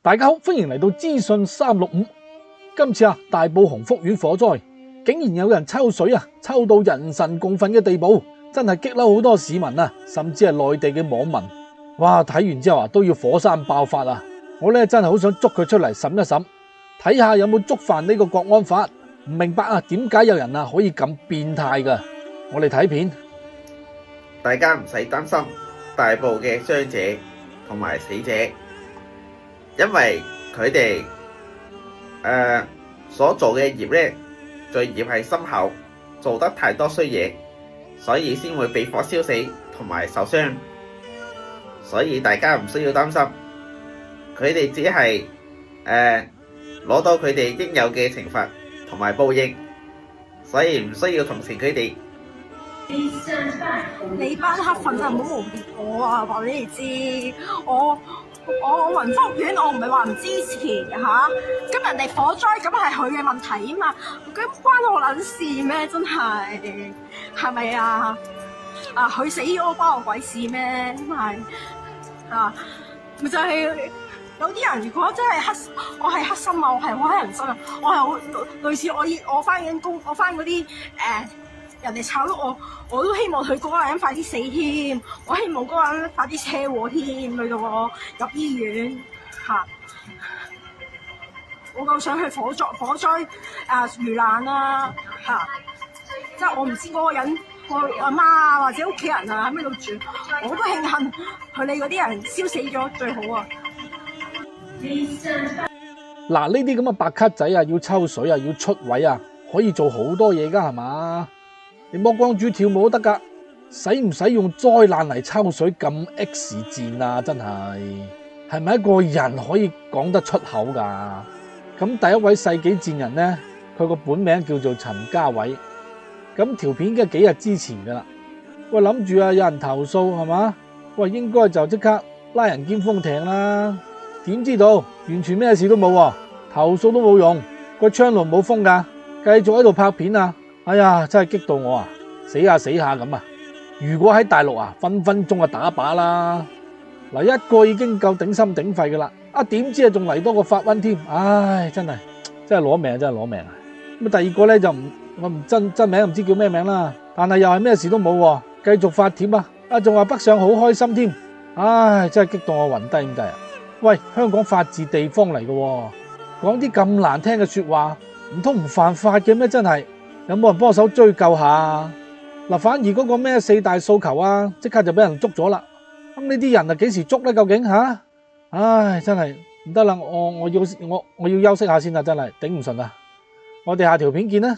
大家好，歡迎嚟到資訊365。今次大埔鴻福苑火災，竟然有人抽水抽到人神共憤嘅地步，真係激嬲好多市民甚至係內地嘅網民。哇！睇完之後都要火山爆發我呢真係好想捉佢出嚟審一審，睇下有冇觸犯呢個國安法。唔明白點解有人可以咁變態㗎？我哋睇片。大家唔使擔心大埔嘅傷者同埋死者，因為佢哋所做嘅業呢，罪業係深厚，做得太多衰嘢，所以先會被火燒死同埋受傷。所以大家唔需要擔心，佢哋只係攞到佢哋應有嘅懲罰同埋報應，所以唔需要同情佢哋。你班黑粉唔好誣衊我話俾你知，我雲福苑我唔係話唔支持咁人哋火災咁係佢嘅問題嘛，咁關我撚事咩？真係咪佢死咗關我鬼事咩？真係咪就係有啲人如果真係我係黑心我係好黑人憎我係好類似我返緊工，我返嗰啲人哋炒咗我都希望佢嗰個人快啲死添，我希望嗰個人快啲車禍添，累到我入醫院我夠想去火災遇難即係我唔知嗰個人我阿媽或者屋企人喺邊度住，我都慶幸佢哋嗰啲人燒死咗最好嗱，呢啲咁嘅白卡仔要抽水要出位可以做好多嘢㗎係嘛？你剝光豬跳舞都得㗎，使唔使用災難嚟抽水咁 X 戰真係咪一個人可以講得出口㗎？咁第一位世紀戰人呢，佢個本名叫做陳家偉。咁條片嘅幾日之前㗎啦，喂，諗住有人投訴係嘛？喂，應該就即刻拉人兼封艇啦。點知道完全咩事都冇投訴都冇用，個窗爐冇封㗎，繼續喺度拍片哎呀，真係激到我死下咁如果喺大陸分分鐘打靶啦。嗱，一個已經夠頂心頂肺㗎啦，點知仲嚟多個發瘟添，唉，真係攞命，真係攞命咁第二個咧就我唔真名唔知叫咩名啦，但係又係咩事都冇繼續發帖仲話北上好開心添，唉，真係激到我暈低咁滯喂，香港法治地方嚟嘅講啲咁難聽嘅說話，唔通唔犯法嘅咩？真係有冇人幫手追究下嗱，反而嗰個咩4大訴求即刻就俾人捉咗啦。咁呢啲人幾時捉呢？究竟唉，真係唔得啦，我要休息下先真係頂唔順我哋下條片見啦。